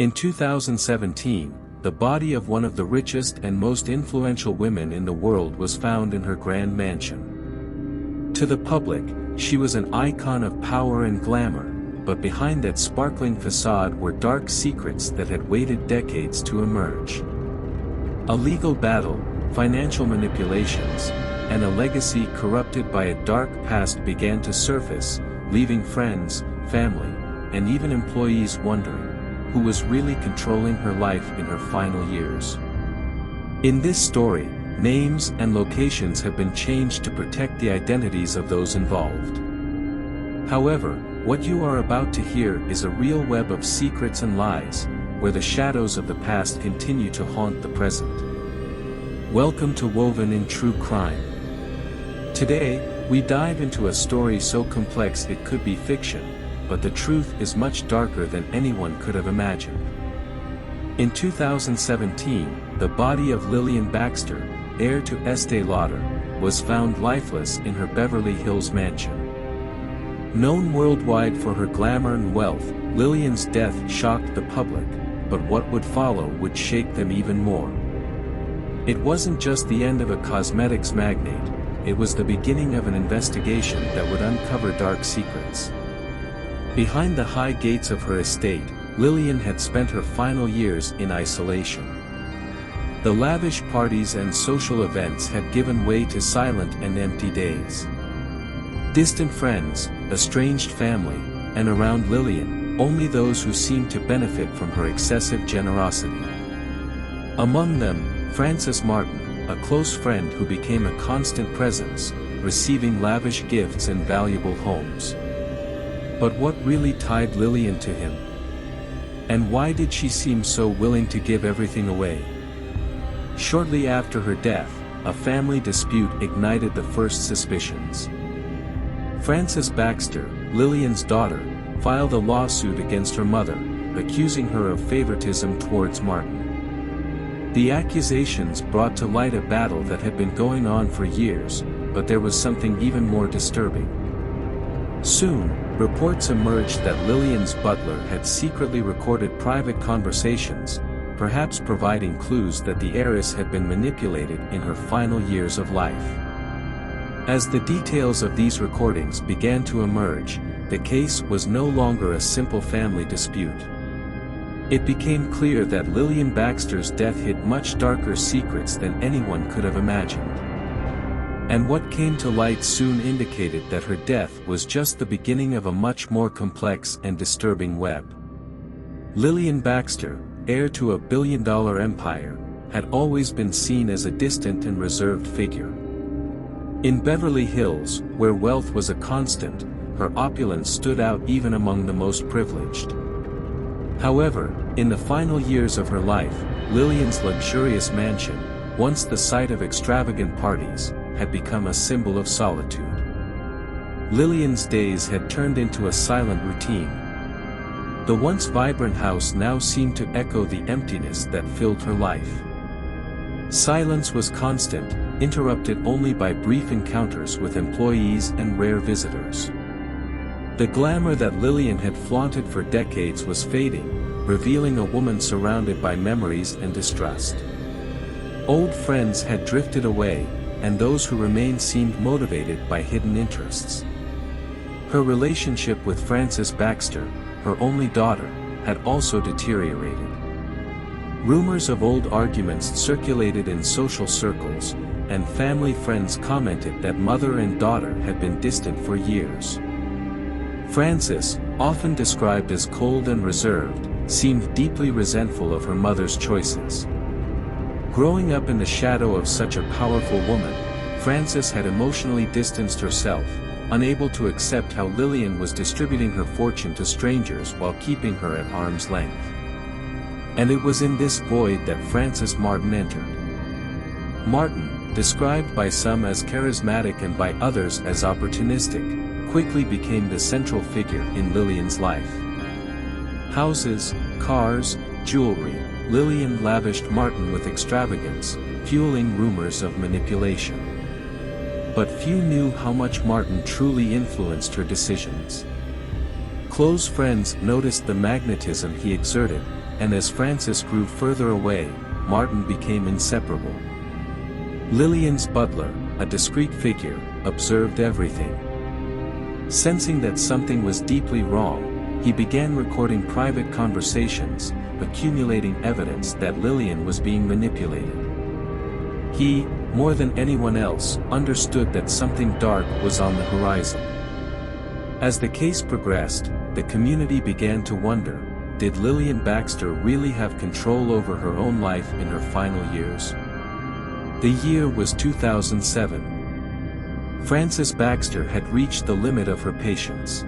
In 2017, the body of one of the richest and most influential women in the world was found in her grand mansion. To the public, she was an icon of power and glamour, but behind that sparkling facade were dark secrets that had waited decades to emerge. A legal battle, financial manipulations, and a legacy corrupted by a dark past began to surface, leaving friends, family, and even employees wondering who was really controlling her life in her final years. In this story, names and locations have been changed to protect the identities of those involved. However, what you are about to hear is a real web of secrets and lies, where the shadows of the past continue to haunt the present. Welcome to Woven in True Crime. Today, we dive into a story so complex it could be fiction, but the truth is much darker than anyone could have imagined. In 2017, the body of Lillian Baxter, heir to Estee Lauder, was found lifeless in her Beverly Hills mansion. Known worldwide for her glamour and wealth, Lillian's death shocked the public, but what would follow would shake them even more. It wasn't just the end of a cosmetics magnate, it was the beginning of an investigation that would uncover dark secrets. Behind the high gates of her estate, Lillian had spent her final years in isolation. The lavish parties and social events had given way to silent and empty days. Distant friends, estranged family, and around Lillian, only those who seemed to benefit from her excessive generosity. Among them, Frances Martin, a close friend who became a constant presence, receiving lavish gifts and valuable homes. But what really tied Lillian to him? And why did she seem so willing to give everything away? Shortly after her death, a family dispute ignited the first suspicions. Frances Baxter, Lillian's daughter, filed a lawsuit against her mother, accusing her of favoritism towards Martin. The accusations brought to light a battle that had been going on for years, but there was something even more disturbing. Soon, reports emerged that Lillian's butler had secretly recorded private conversations, perhaps providing clues that the heiress had been manipulated in her final years of life. As the details of these recordings began to emerge, the case was no longer a simple family dispute. It became clear that Lillian Baxter's death hid much darker secrets than anyone could have imagined. And what came to light soon indicated that her death was just the beginning of a much more complex and disturbing web. Lillian Baxter, heir to a billion-dollar empire, had always been seen as a distant and reserved figure. In Beverly Hills, where wealth was a constant, her opulence stood out even among the most privileged. However, in the final years of her life, Lillian's luxurious mansion, once the site of extravagant parties, had become a symbol of solitude. Lillian's days had turned into a silent routine. The once vibrant house now seemed to echo the emptiness that filled her life. Silence was constant, interrupted only by brief encounters with employees and rare visitors. The glamour that Lillian had flaunted for decades was fading, revealing a woman surrounded by memories and distrust. Old friends had drifted away, and those who remained seemed motivated by hidden interests. Her relationship with Frances Baxter, her only daughter, had also deteriorated. Rumors of old arguments circulated in social circles, and family friends commented that mother and daughter had been distant for years. Frances, often described as cold and reserved, seemed deeply resentful of her mother's choices. Growing up in the shadow of such a powerful woman, Frances had emotionally distanced herself, unable to accept how Lillian was distributing her fortune to strangers while keeping her at arm's length. And it was in this void that Frances Martin entered. Martin, described by some as charismatic and by others as opportunistic, quickly became the central figure in Lillian's life. Houses, cars, jewelry, Lillian lavished Martin with extravagance, fueling rumors of manipulation. But few knew how much Martin truly influenced her decisions. Close friends noticed the magnetism he exerted, and as Frances grew further away, Martin became inseparable. Lillian's butler, a discreet figure, observed everything. Sensing that something was deeply wrong, he began recording private conversations, accumulating evidence that Lillian was being manipulated. He, more than anyone else, understood that something dark was on the horizon. As the case progressed, the community began to wonder, did Lillian Baxter really have control over her own life in her final years? The year was 2007. Frances Baxter had reached the limit of her patience.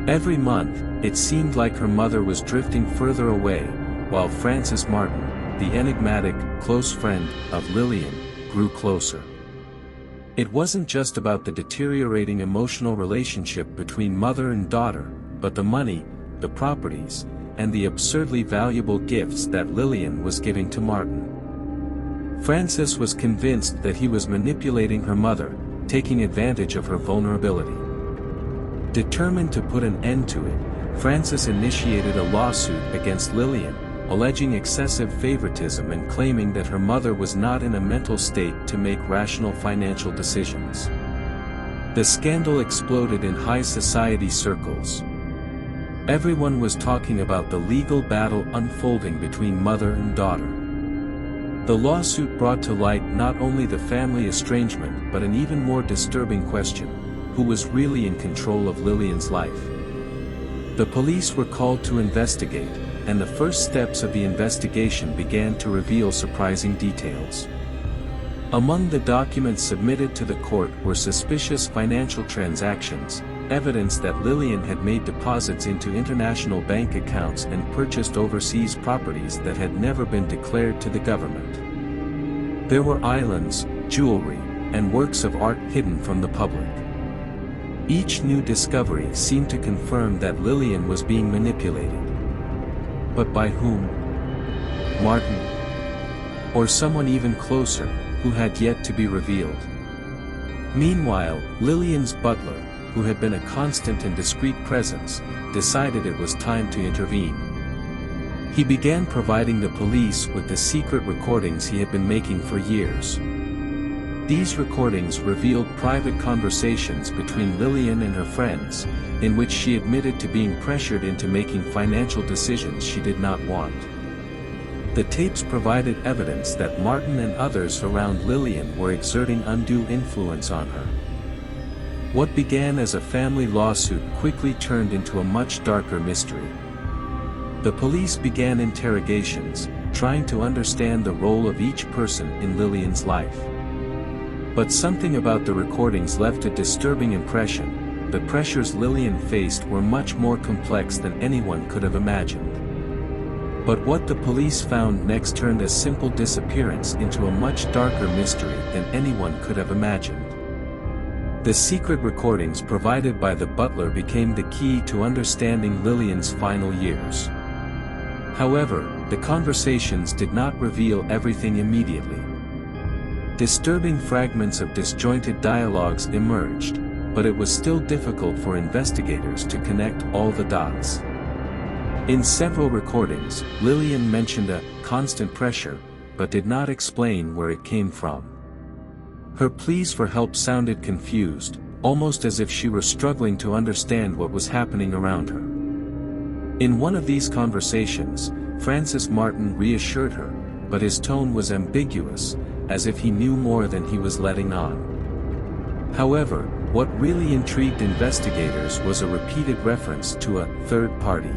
Every month, it seemed like her mother was drifting further away, while Frances Martin, the enigmatic, close friend of Lillian, grew closer. It wasn't just about the deteriorating emotional relationship between mother and daughter, but the money, the properties, and the absurdly valuable gifts that Lillian was giving to Martin. Frances was convinced that he was manipulating her mother, taking advantage of her vulnerability. Determined to put an end to it, Frances initiated a lawsuit against Lillian, alleging excessive favoritism and claiming that her mother was not in a mental state to make rational financial decisions. The scandal exploded in high society circles. Everyone was talking about the legal battle unfolding between mother and daughter. The lawsuit brought to light not only the family estrangement but an even more disturbing question: who was really in control of Lillian's life? The police were called to investigate, and the first steps of the investigation began to reveal surprising details. Among the documents submitted to the court were suspicious financial transactions, evidence that Lillian had made deposits into international bank accounts and purchased overseas properties that had never been declared to the government. There were islands, jewelry, and works of art hidden from the public. Each new discovery seemed to confirm that Lillian was being manipulated. But by whom? Martin? Or someone even closer, who had yet to be revealed? Meanwhile, Lillian's butler, who had been a constant and discreet presence, decided it was time to intervene. He began providing the police with the secret recordings he had been making for years. These recordings revealed private conversations between Lillian and her friends, in which she admitted to being pressured into making financial decisions she did not want. The tapes provided evidence that Martin and others around Lillian were exerting undue influence on her. What began as a family lawsuit quickly turned into a much darker mystery. The police began interrogations, trying to understand the role of each person in Lillian's life. But something about the recordings left a disturbing impression. The pressures Lillian faced were much more complex than anyone could have imagined. But what the police found next turned a simple disappearance into a much darker mystery than anyone could have imagined. The secret recordings provided by the butler became the key to understanding Lillian's final years. However, the conversations did not reveal everything immediately. Disturbing fragments of disjointed dialogues emerged, but it was still difficult for investigators to connect all the dots. In several recordings, Lillian mentioned a constant pressure, but did not explain where it came from. Her pleas for help sounded confused, almost as if she were struggling to understand what was happening around her. In one of these conversations, Frances Martin reassured her, but his tone was ambiguous, as if he knew more than he was letting on. However, what really intrigued investigators was a repeated reference to a third party.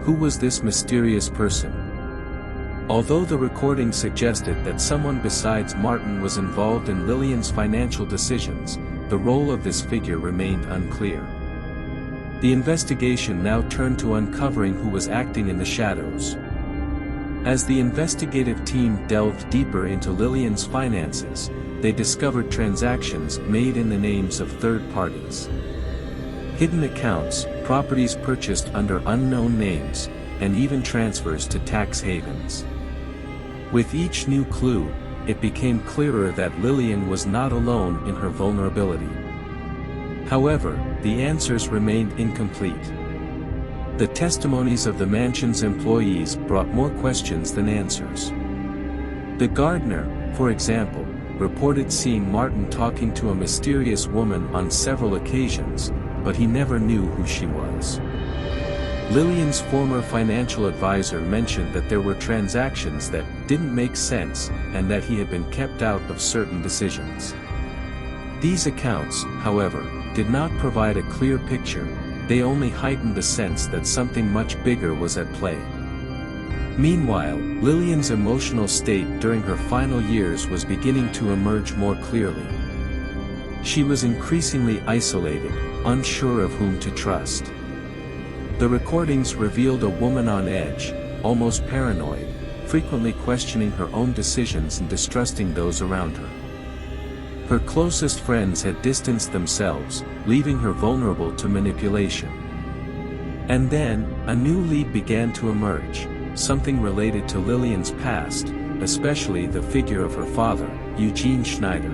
Who was this mysterious person? Although the recording suggested that someone besides Martin was involved in Lillian's financial decisions, the role of this figure remained unclear. The investigation now turned to uncovering who was acting in the shadows. As the investigative team delved deeper into Lillian's finances, they discovered transactions made in the names of third parties. Hidden accounts, properties purchased under unknown names, and even transfers to tax havens. With each new clue, it became clearer that Lillian was not alone in her vulnerability. However, the answers remained incomplete. The testimonies of the mansion's employees brought more questions than answers. The gardener, for example, reported seeing Martin talking to a mysterious woman on several occasions, but he never knew who she was. Lillian's former financial advisor mentioned that there were transactions that didn't make sense and that he had been kept out of certain decisions. These accounts, however, did not provide a clear picture, they only heightened the sense that something much bigger was at play. Meanwhile, Lillian's emotional state during her final years was beginning to emerge more clearly. She was increasingly isolated, unsure of whom to trust. The recordings revealed a woman on edge, almost paranoid, frequently questioning her own decisions and distrusting those around her. Her closest friends had distanced themselves, leaving her vulnerable to manipulation. And then, a new lead began to emerge, something related to Lillian's past, especially the figure of her father, Eugene Schneider.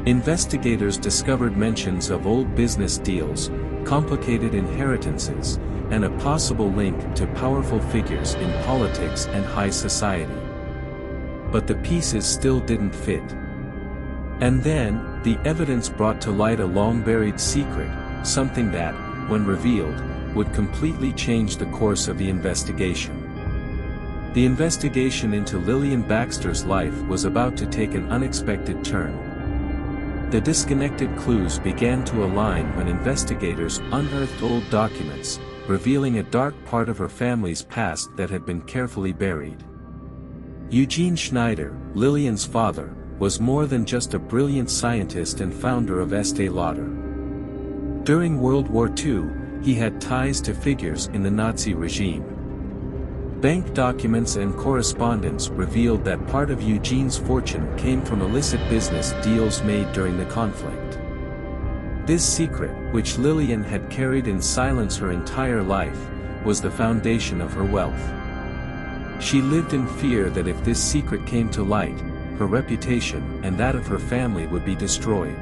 Investigators discovered mentions of old business deals, complicated inheritances, and a possible link to powerful figures in politics and high society. But the pieces still didn't fit. And then, the evidence brought to light a long-buried secret, something that, when revealed, would completely change the course of the investigation. The investigation into Lillian Baxter's life was about to take an unexpected turn. The disconnected clues began to align when investigators unearthed old documents, revealing a dark part of her family's past that had been carefully buried. Eugene Schneider, Lillian's father, was more than just a brilliant scientist and founder of Estée Lauder. During World War II, he had ties to figures in the Nazi regime. Bank documents and correspondence revealed that part of Eugene's fortune came from illicit business deals made during the conflict. This secret, which Lillian had carried in silence her entire life, was the foundation of her wealth. She lived in fear that if this secret came to light, her reputation and that of her family would be destroyed.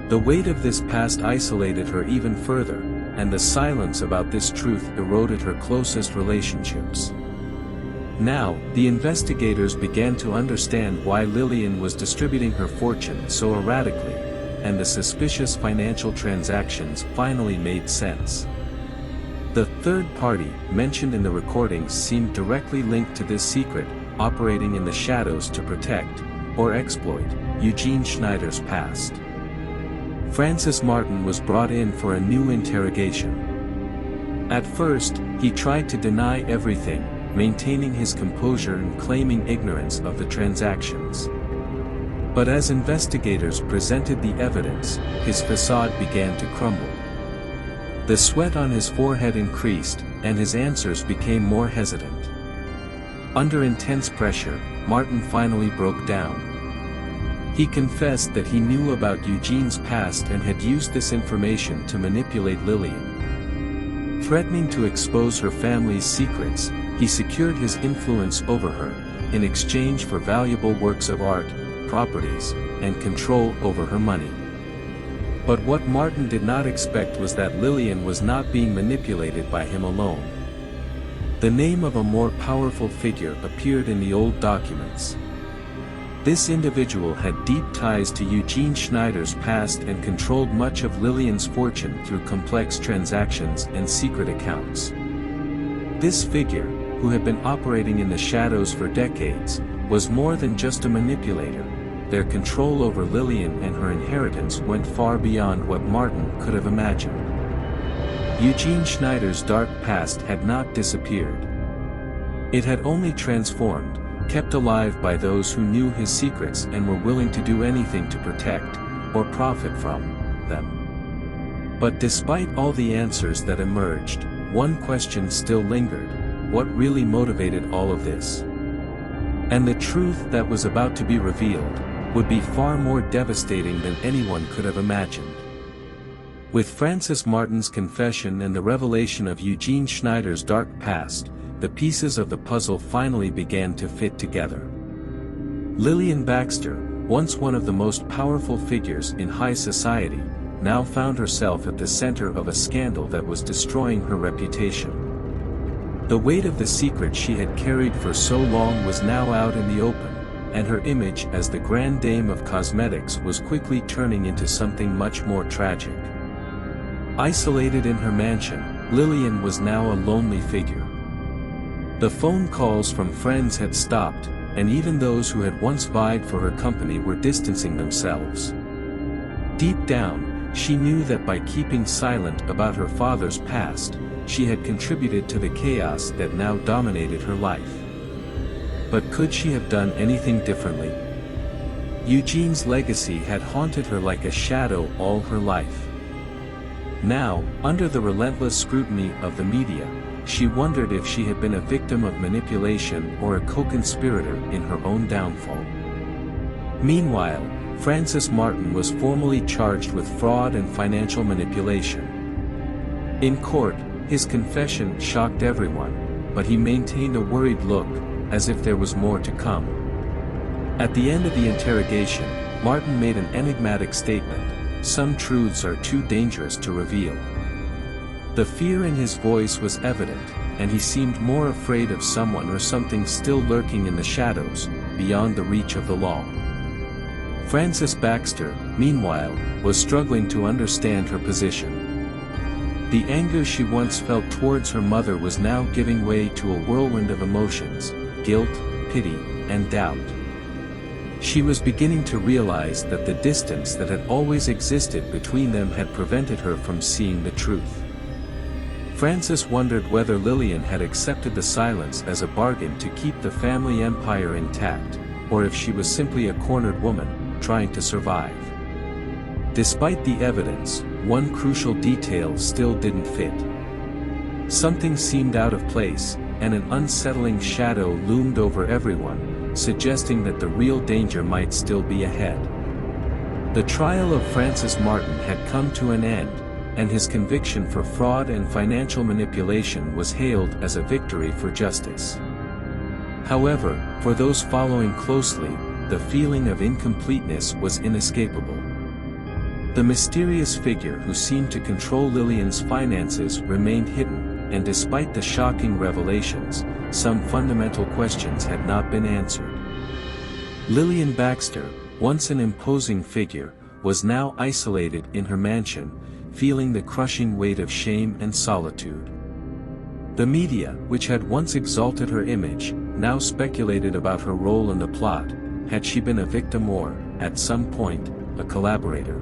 The weight of this past isolated her even further, and the silence about this truth eroded her closest relationships. Now, the investigators began to understand why Lillian was distributing her fortune so erratically, and the suspicious financial transactions finally made sense. The third party, mentioned in the recordings, seemed directly linked to this secret, operating in the shadows to protect, or exploit, Eugene Schneider's past. Francis Martin was brought in for a new interrogation. At first, he tried to deny everything, maintaining his composure and claiming ignorance of the transactions. But as investigators presented the evidence, his facade began to crumble. The sweat on his forehead increased, and his answers became more hesitant. Under intense pressure, Martin finally broke down. He confessed that he knew about Eugene's past and had used this information to manipulate Lillian. Threatening to expose her family's secrets, he secured his influence over her, in exchange for valuable works of art, properties, and control over her money. But what Martin did not expect was that Lillian was not being manipulated by him alone. The name of a more powerful figure appeared in the old documents. This individual had deep ties to Eugene Schneider's past and controlled much of Lillian's fortune through complex transactions and secret accounts. This figure, who had been operating in the shadows for decades, was more than just a manipulator. Their control over Lillian and her inheritance went far beyond what Martin could have imagined. Eugene Schneider's dark past had not disappeared. It had only transformed, kept alive by those who knew his secrets and were willing to do anything to protect, or profit from, them. But despite all the answers that emerged, one question still lingered: what really motivated all of this? And the truth that was about to be revealed would be far more devastating than anyone could have imagined. With Francis Martin's confession and the revelation of Eugene Schneider's dark past, the pieces of the puzzle finally began to fit together. Lillian Baxter, once one of the most powerful figures in high society, now found herself at the center of a scandal that was destroying her reputation. The weight of the secret she had carried for so long was now out in the open, and her image as the grand dame of cosmetics was quickly turning into something much more tragic. Isolated in her mansion, Lillian was now a lonely figure. The phone calls from friends had stopped, and even those who had once vied for her company were distancing themselves. Deep down, she knew that by keeping silent about her father's past, she had contributed to the chaos that now dominated her life. But could she have done anything differently? Eugene's legacy had haunted her like a shadow all her life. Now, under the relentless scrutiny of the media, she wondered if she had been a victim of manipulation or a co-conspirator in her own downfall. Meanwhile, Francis Martin was formally charged with fraud and financial manipulation. In court, his confession shocked everyone, but he maintained a worried look, as if there was more to come. At the end of the interrogation, Martin made an enigmatic statement: "Some truths are too dangerous to reveal." The fear in his voice was evident, and he seemed more afraid of someone or something still lurking in the shadows, beyond the reach of the law. Frances Baxter, meanwhile, was struggling to understand her position. The anger she once felt towards her mother was now giving way to a whirlwind of emotions: guilt, pity, and doubt. She was beginning to realize that the distance that had always existed between them had prevented her from seeing the truth. Frances wondered whether Lillian had accepted the silence as a bargain to keep the family empire intact, or if she was simply a cornered woman, trying to survive. Despite the evidence, one crucial detail still didn't fit. Something seemed out of place, and an unsettling shadow loomed over everyone, suggesting that the real danger might still be ahead. The trial of Francis Martin had come to an end, and his conviction for fraud and financial manipulation was hailed as a victory for justice. However, for those following closely, the feeling of incompleteness was inescapable. The mysterious figure who seemed to control Lillian's finances remained hidden, and despite the shocking revelations, some fundamental questions had not been answered. Lillian Baxter, once an imposing figure, was now isolated in her mansion, feeling the crushing weight of shame and solitude. The media, which had once exalted her image, now speculated about her role in the plot. Had she been a victim or, at some point, a collaborator?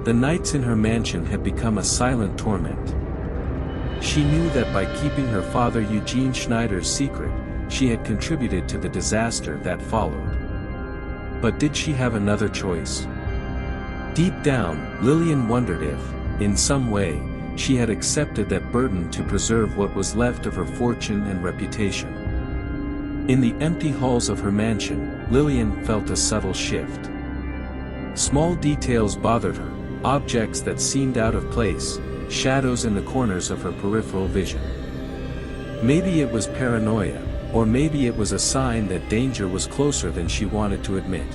The nights in her mansion had become a silent torment. She knew that by keeping her father Eugene Schneider's secret, she had contributed to the disaster that followed. But did she have another choice? Deep down, Lillian wondered if, in some way, she had accepted that burden to preserve what was left of her fortune and reputation. In the empty halls of her mansion, Lillian felt a subtle shift. Small details bothered her, objects that seemed out of place, shadows in the corners of her peripheral vision. Maybe it was paranoia, or maybe it was a sign that danger was closer than she wanted to admit.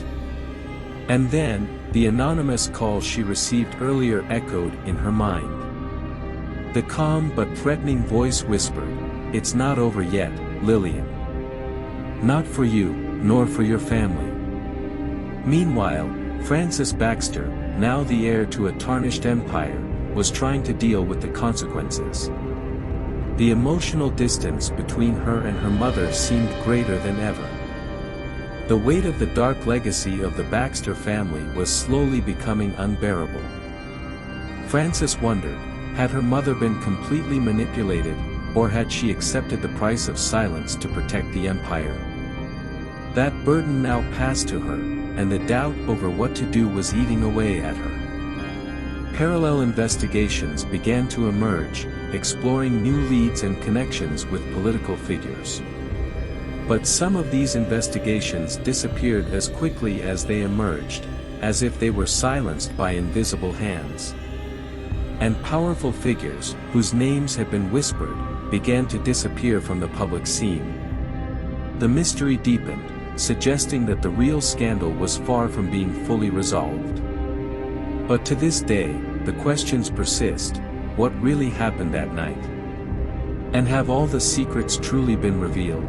And then, the anonymous call she received earlier echoed in her mind. The calm but threatening voice whispered, "It's not over yet, Lillian. Not for you, nor for your family." Meanwhile, Frances Baxter, now the heir to a tarnished empire, was trying to deal with the consequences. The emotional distance between her and her mother seemed greater than ever. The weight of the dark legacy of the Baxter family was slowly becoming unbearable. Frances wondered, had her mother been completely manipulated, or had she accepted the price of silence to protect the empire? That burden now passed to her, and the doubt over what to do was eating away at her. Parallel investigations began to emerge, exploring new leads and connections with political figures. But some of these investigations disappeared as quickly as they emerged, as if they were silenced by invisible hands. And powerful figures, whose names had been whispered, began to disappear from the public scene. The mystery deepened, suggesting that the real scandal was far from being fully resolved. But to this day, the questions persist: what really happened that night? And have all the secrets truly been revealed?